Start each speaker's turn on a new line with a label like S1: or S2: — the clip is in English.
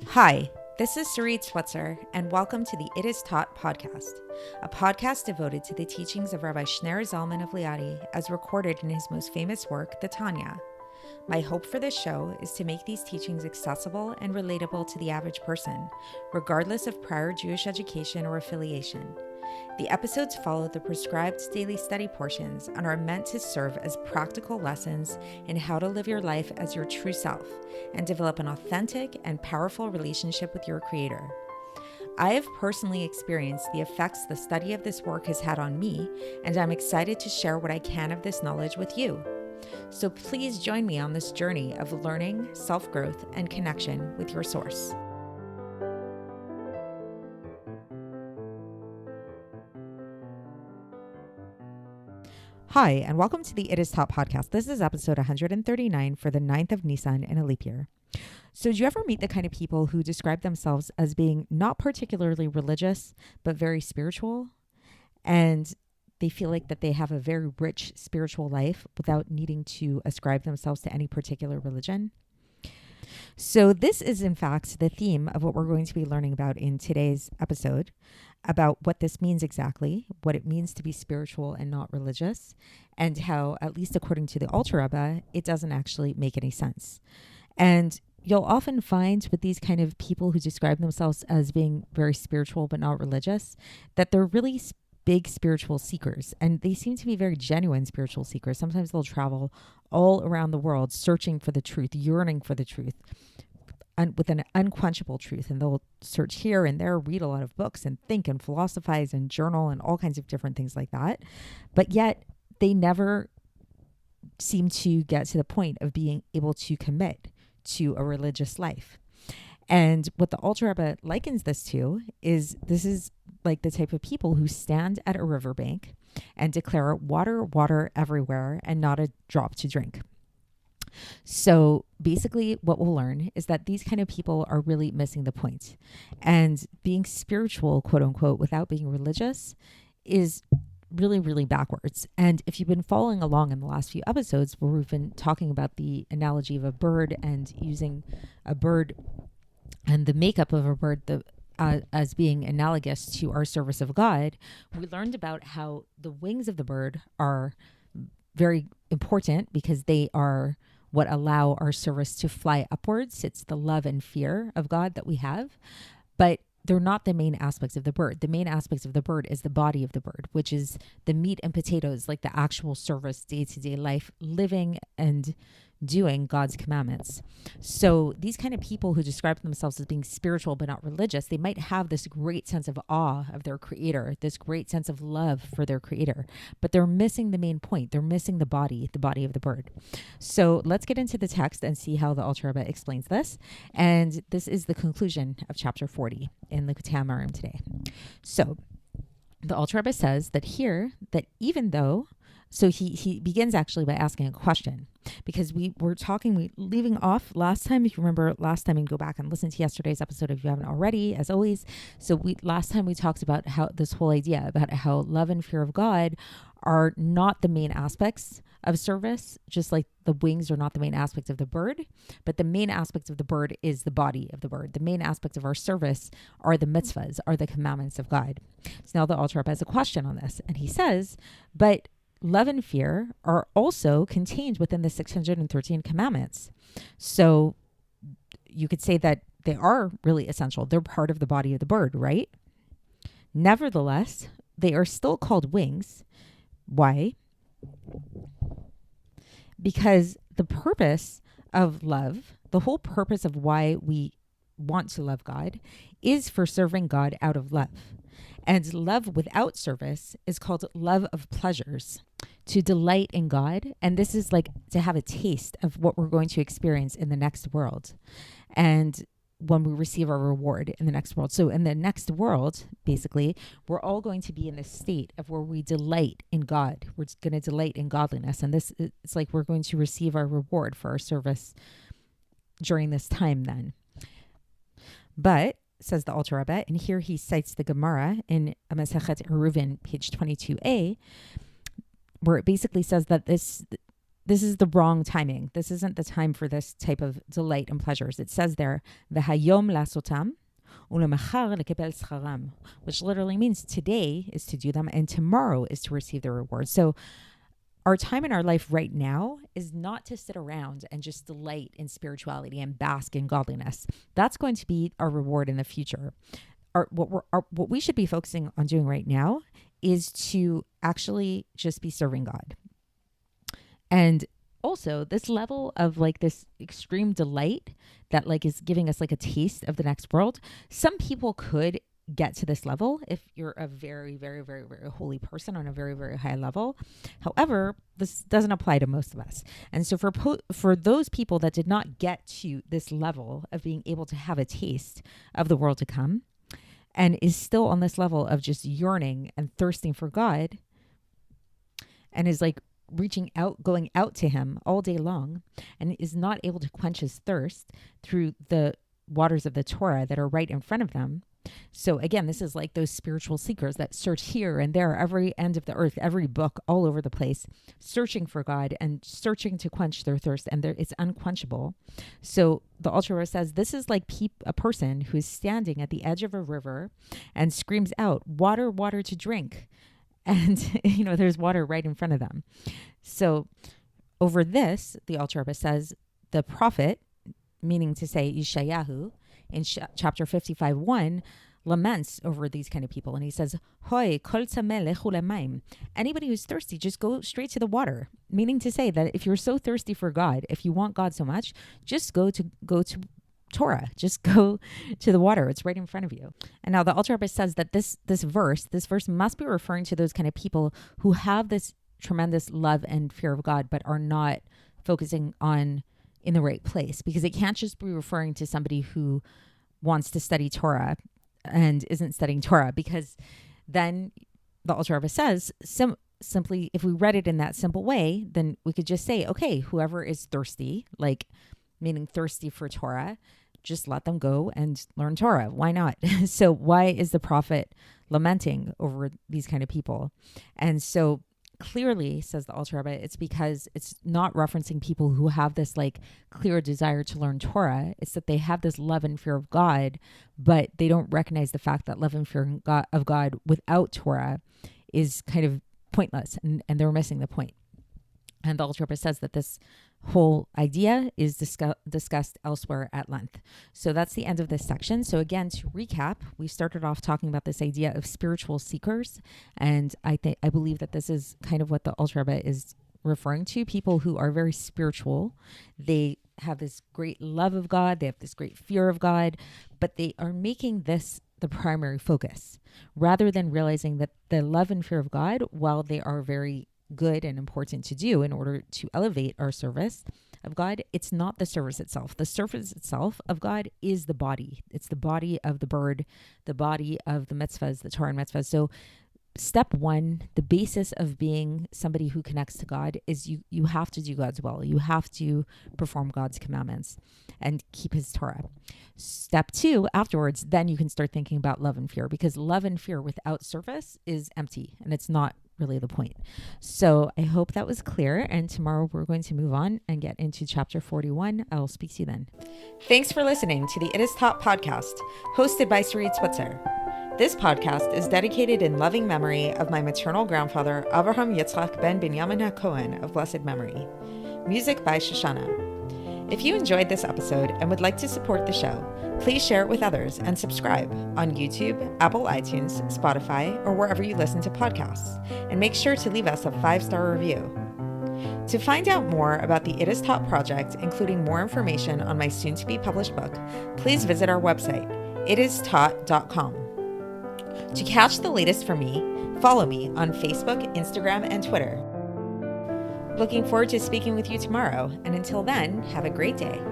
S1: Hi, this is Sarit Switzer, and welcome to the It Is Taught podcast, a podcast devoted to the teachings of Rabbi Shneur Zalman of Liadi as recorded in his most famous work, the Tanya. My hope for this show is to make these teachings accessible and relatable to the average person, regardless of prior Jewish education or affiliation. The episodes follow the prescribed daily study portions and are meant to serve as practical lessons in how to live your life as your true self and develop an authentic and powerful relationship with your Creator. I have personally experienced the effects the study of this work has had on me, and I'm excited to share what I can of this knowledge with you. So please join me on this journey of learning, self-growth, and connection with your source. Hi, and welcome to the It Is Taught podcast. This is episode 139 for the 9th of Nissan in a leap year. So do you ever meet the kind of people who describe themselves as being not particularly religious, but very spiritual? And they feel like that they have a very rich spiritual life without needing to ascribe themselves to any particular religion? So this is, in fact, the theme of what we're going to be learning about in today's episode, about what this means exactly, what it means to be spiritual and not religious, and how, at least according to the Alter Rebbe, it doesn't actually make any sense. And you'll often find with these kind of people who describe themselves as being very spiritual but not religious, that they're really big spiritual seekers, and they seem to be very genuine spiritual seekers. Sometimes they'll travel all around the world searching for the truth, yearning for the truth, with an unquenchable truth, and they'll search here and there, read a lot of books and think and philosophize and journal and all kinds of different things like that. But yet they never seem to get to the point of being able to commit to a religious life. And what the Alter Rebbe likens this to is this is like the type of people who stand at a riverbank and declare water, water everywhere and not a drop to drink. So basically what we'll learn is that these kind of people are really missing the point. And being spiritual, quote unquote, without being religious is really, really backwards. And if you've been following along in the last few episodes where we've been talking about the analogy of a bird and using a bird and the makeup of a bird, as being analogous to our service of God, we learned about how the wings of the bird are very important because they are what allow our service to fly upwards. It's the love and fear of God that we have, but they're not the main aspects of the bird. The main aspects of the bird is the body of the bird, which is the meat and potatoes, like the actual service, day-to-day life, living and doing God's commandments. So these kind of people who describe themselves as being spiritual but not religious, they might have this great sense of awe of their Creator, this great sense of love for their Creator, but they're missing the main point. They're missing the body of the bird. So let's get into the text and see how the Alter Rebbe explains this. And this is the conclusion of chapter 40 in Likkutei Amarim today. So the Alter Rebbe says that here, that even though, so he begins actually by asking a question, because we were leaving off last time. If you remember last time, you can go back and listen to yesterday's episode if you haven't already, as always. So last time we talked about how this whole idea about how love and fear of God are not the main aspects of service, just like the wings are not the main aspects of the bird, but the main aspects of the bird is the body of the bird. The main aspects of our service are the mitzvahs, are the commandments of God. So now the Alter Rebbe has a question on this, and he says, but love and fear are also contained within the 613 commandments. So you could say that they are really essential. They're part of the body of the bird, right? Nevertheless, they are still called wings. Why? Because the purpose of love, the whole purpose of why we want to love God, is for serving God out of love. And love without service is called love of pleasures, to delight in God. And this is like to have a taste of what we're going to experience in the next world. And when we receive our reward in the next world. So in the next world, basically, we're all going to be in this state of where we delight in God. We're going to delight in godliness. And this, it's like we're going to receive our reward for our service during this time then. But, says the Alter Rebbe, and here he cites the Gemara in Masechet Eruvin, page 22a, where it basically says that this is the wrong timing. This isn't the time for this type of delight and pleasures. It says there, v'hayom lasotam, ulemachar lekebel scharam, which literally means today is to do them and tomorrow is to receive the reward. So our time in our life right now is not to sit around and just delight in spirituality and bask in godliness. That's going to be our reward in the future. What we should be focusing on doing right now is to actually just be serving God. And also this level of like this extreme delight that like is giving us like a taste of the next world. Some people could get to this level if you're a very, very, very, very holy person on a very, very high level. However, this doesn't apply to most of us. And so for those people that did not get to this level of being able to have a taste of the world to come and is still on this level of just yearning and thirsting for God and is like reaching out, going out to him all day long and is not able to quench his thirst through the waters of the Torah that are right in front of them. So again, this is like those spiritual seekers that search here and there, every end of the earth, every book, all over the place, searching for God and searching to quench their thirst, and it's unquenchable. So the Alter Rebbe says this is like a person who is standing at the edge of a river and screams out, "Water, water to drink," and there's water right in front of them. So over this, the Alter Rebbe says the prophet, meaning to say Yeshayahu, in chapter 55:1, laments over these kind of people. And he says, Hoi, kol tzameh lechu lemaim. Anybody who's thirsty, just go straight to the water. Meaning to say that if you're so thirsty for God, if you want God so much, just go to Torah. Just go to the water. It's right in front of you. And now the Alter Rebbe says that this verse must be referring to those kind of people who have this tremendous love and fear of God, but are not focusing on in the right place, because it can't just be referring to somebody who wants to study Torah and isn't studying Torah, because then the Alter Rebbe says simply, if we read it in that simple way, then we could just say, okay, whoever is thirsty, like meaning thirsty for Torah, just let them go and learn Torah. Why not? So why is the prophet lamenting over these kind of people? And so clearly, says the Alter Rebbe, it's because it's not referencing people who have this like clear desire to learn Torah. It's that they have this love and fear of God, but they don't recognize the fact that love and fear of God without Torah is kind of pointless, and they're missing the point. And the Alter Rebbe says that this whole idea is discussed elsewhere at length. So that's the end of this section. So again, to recap, we started off talking about this idea of spiritual seekers. And I believe that this is kind of what the Alter Rebbe is referring to, people who are very spiritual. They have this great love of God. They have this great fear of God, but they are making this the primary focus rather than realizing that the love and fear of God, while they are very good and important to do in order to elevate our service of God, it's not the service itself. The service itself of God is the body. It's the body of the bird, the body of the mitzvahs, the Torah and mitzvahs. So step one, the basis of being somebody who connects to God is you have to do God's will. You have to perform God's commandments and keep his Torah. Step two, afterwards, then you can start thinking about love and fear, because love and fear without service is empty and it's not really the point. So I hope that was clear. And tomorrow we're going to move on and get into chapter 41. I'll speak to you then. Thanks for listening to the It Is Taught podcast, hosted by Sarit Switzer. This podcast is dedicated in loving memory of my maternal grandfather, Avraham Yitzchak ben Binyamin HaKohen of blessed memory. Music by Shoshana. If you enjoyed this episode and would like to support the show, please share it with others and subscribe on YouTube, Apple iTunes, Spotify, or wherever you listen to podcasts. And make sure to leave us a 5-star review. To find out more about the It Is Taught project, including more information on my soon-to-be published book, please visit our website, itistaught.com. To catch the latest from me, follow me on Facebook, Instagram, and Twitter. Looking forward to speaking with you tomorrow, and until then, have a great day.